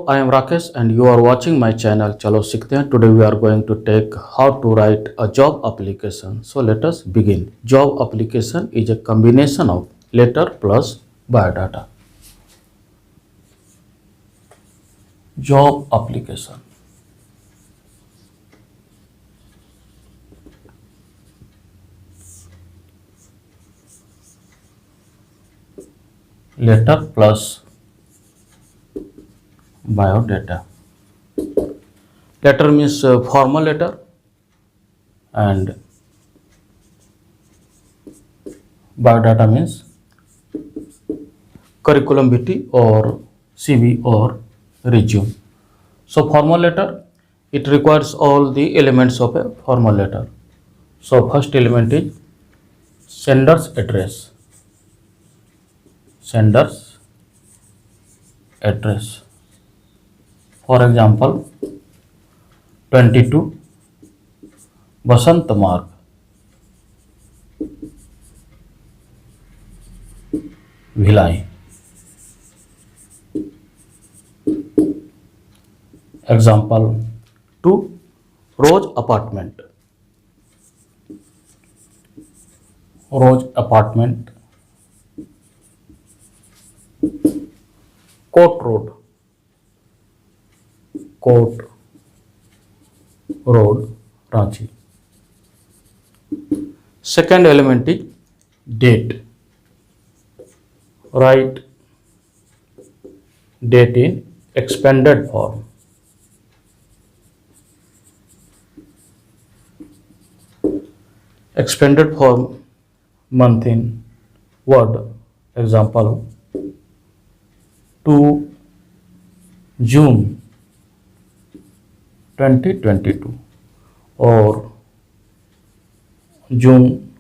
I am Rakesh and you are watching my channel चलो सीखते हैं. Today we are going to take how to write a job application. So let us begin. Job application is a combination of letter plus biodata. Job application. Letter plus biodata. Letter means formal letter and biodata means curriculum vitae or CV or resume. So formal letter, it requires all the elements of a formal letter. So first element is sender's address. Sender's address. For example, 22 Basant Marg, Bhilai. Example 2 Rose Apartment. Rose Apartment, Court Road. Court Road, Ranchi. Second element is date. Write date in expanded form. Expanded form, month in word. Example 2 June 2022 or June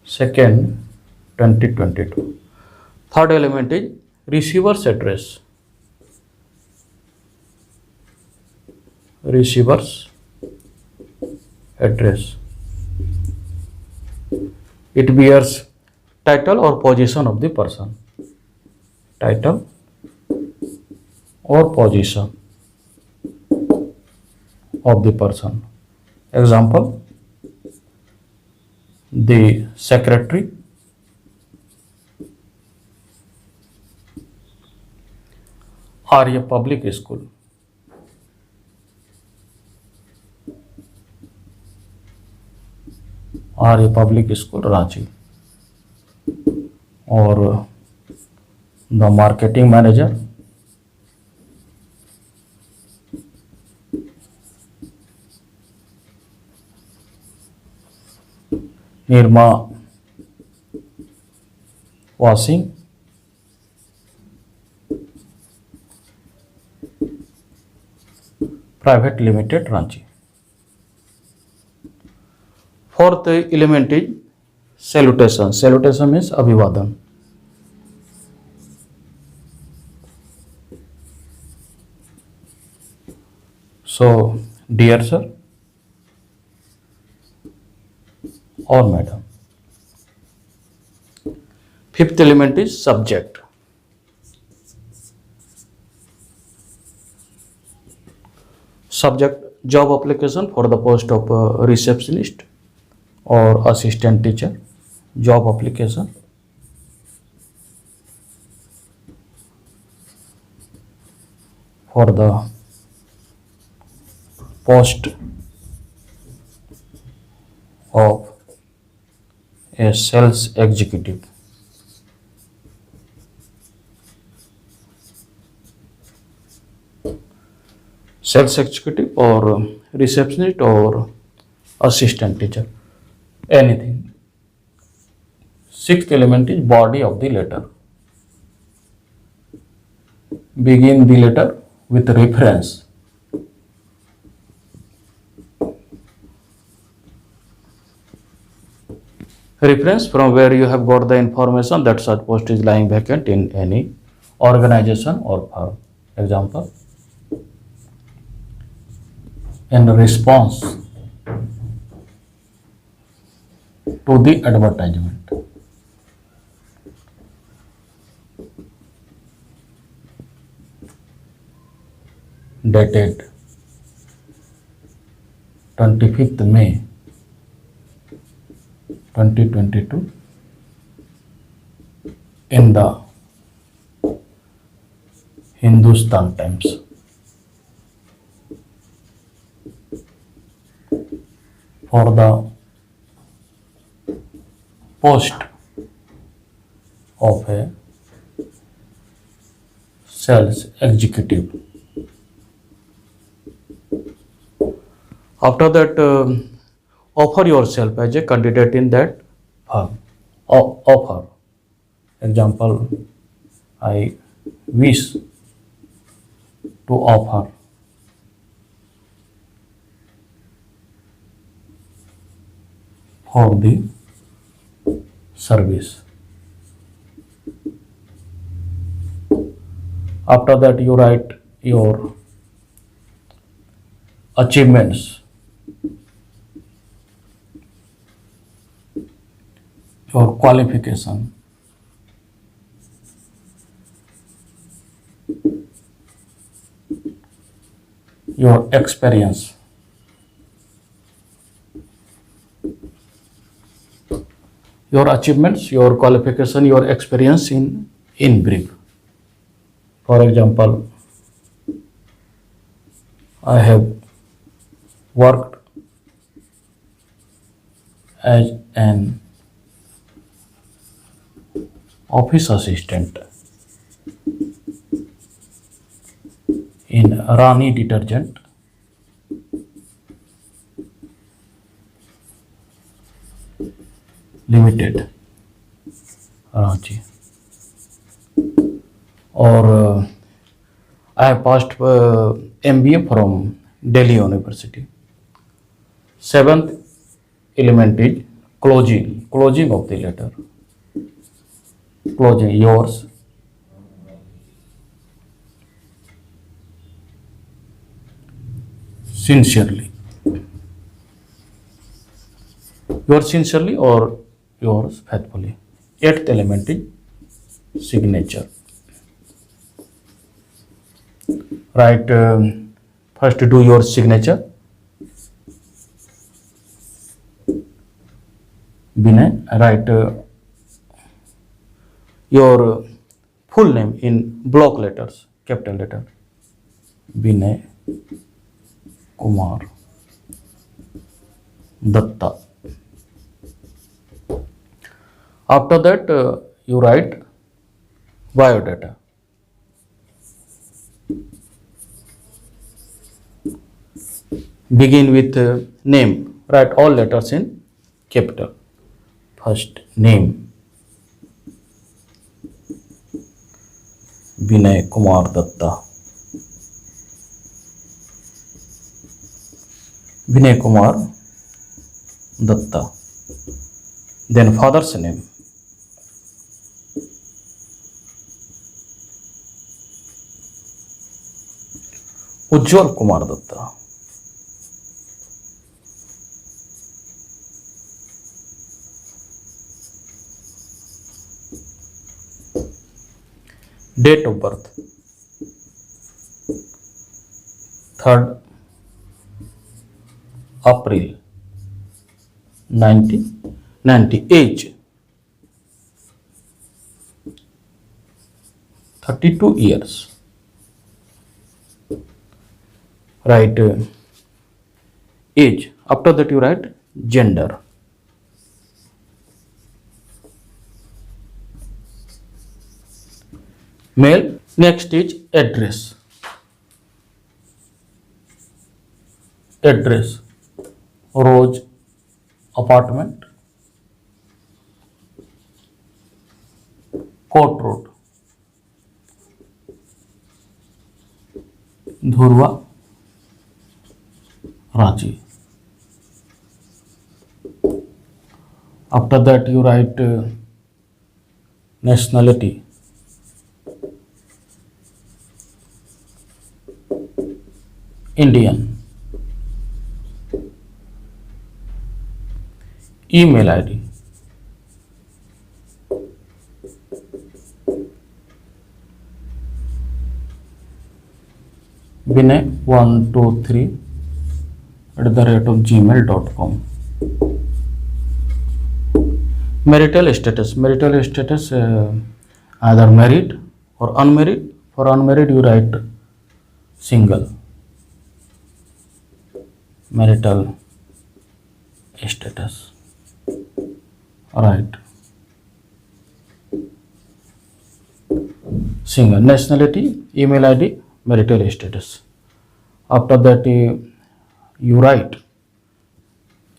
2nd 2022. Third element is receiver's address. Receiver's address. It bears title or position of the person. Title or position of the person. Example, the secretary, Arya Public School. Arya Public School, Ranchi. Or the marketing manager, Nirma Washing, Private Limited, Ranchi. Fourth element is salutation. Salutation means abhivadan. So, dear sir or madam. Fifth element is subject. Subject, job application for the post of receptionist or assistant teacher. Job application. For the post of a sales executive. Sales executive or receptionist or assistant teacher, anything. Sixth element is body of the letter. Begin the letter with reference. Reference from where you have got the information that such post is lying vacant in any organization or firm. Example, in response to the advertisement. dated 25th May 2022 in the Hindustan Times. For the post of a sales executive. After that, offer yourself as a candidate in that firm. Offer. Example, I wish to offer for the service. After that, you write your achievements, your qualification, your experience, your achievements, your qualification, your experience in brief. For example, I have worked as an office assistant in Rani Detergent Limited, Ranchi. Or I have passed MBA from Delhi University. Seventh element is closing of the letter. Closing yours sincerely. Yours sincerely or yours faithfully. Eighth element is signature. Write first do your signature. Binay, write your full name in block letters, capital letter. Binay Kumar Datta. After that, you write biodata. Begin with name. Write all letters in capital. First name Binay Kumar Datta. Binay Kumar Datta. Then father's name. Ujjwal Kumar Datta. Date of birth 3rd April 1990. Age 32 years. Write age. After that you write gender. Male. Next is address. Address Rose apartment, Court Road, Dhurwa, Ranchi. After that you write nationality. Indian. Email ID. vinay123@gmail.com. Marital status. Marital status, either married or unmarried. For unmarried, you write single. Marital status. Right. Single. Nationality, email ID, marital status. After that, you write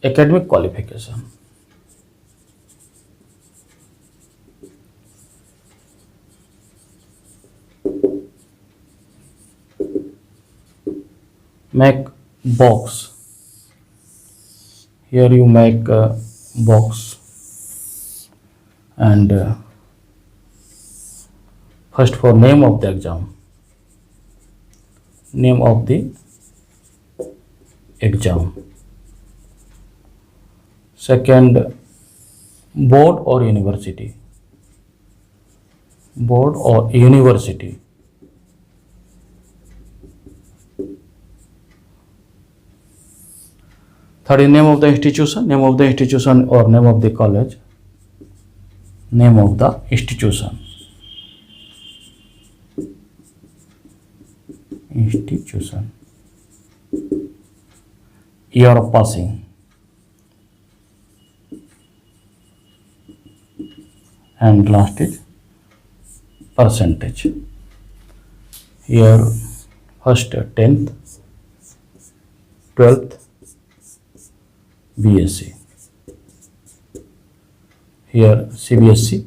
academic qualification. Make box. Here you make a box, and first for name of the exam. Name of the exam. Second, board or university. Board or university. Third is name of the institution. Name of the institution or name of the college. Name of the institution. Institution. Year of passing. And last is percentage. Here first 10th, 12th, BSc. Here CBSC.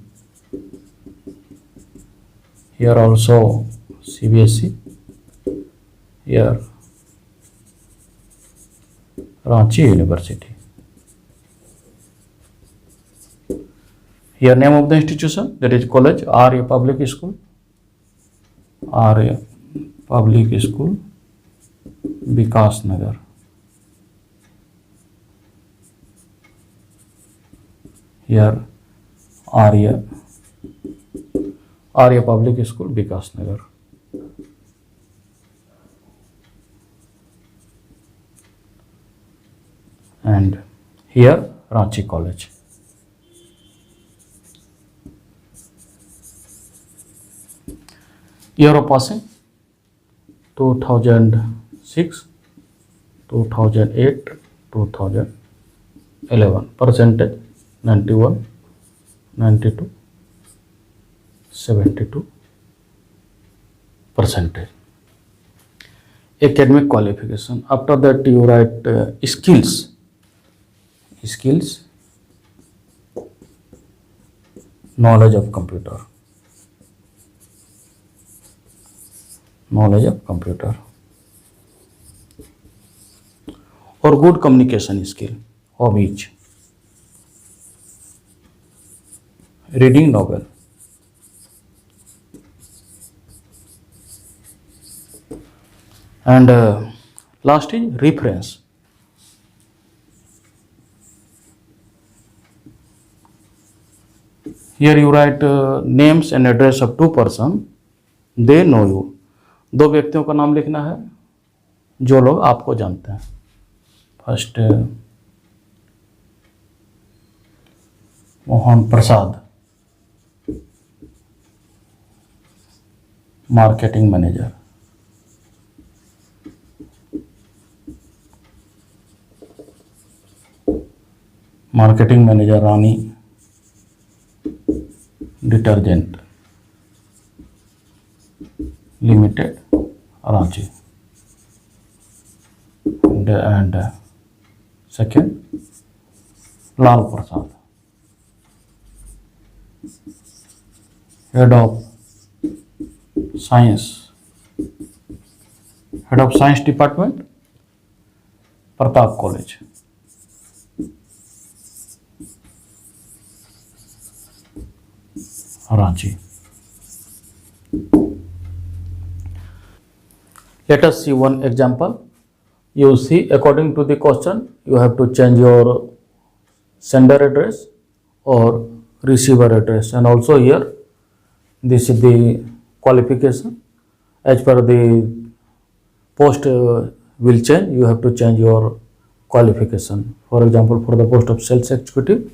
Here also CBSC. Here Ranchi University. Here name of the institution, that is college, Arya Public School. Arya Public School, Vikas Nagar. Here Arya Public School, Vikas Nagar. And here Ranchi College. Year of passing 2006, 2008, 2011. Percentage 91, 92, 72 percentage. Academic qualification. After that you write skills. Skills, knowledge of computer. Knowledge of computer. Or good communication skill of each. Reading novel. And last is reference. Here you write names and address of two persons. They know you. दो व्यक्तियों का नाम लिखना है जो लोग आपको जानते हैं. First Mohan Prasad, marketing manager. Marketing manager Rani detergent limited, Ranchi. And second, Lal Prasad, head of science department, Pratap College. Ranchi. Let us see one example. You see, according to the question, you have to change your sender address or receiver address, and also here this is the qualification as per the post will change, you have to change your qualification. For example, for the post of sales executive,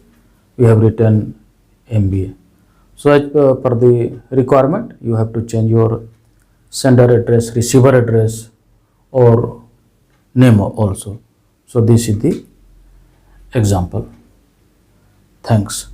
you have written MBA. So as per the requirement, you have to change your sender address, receiver address, or name also. So this is the example. Thanks.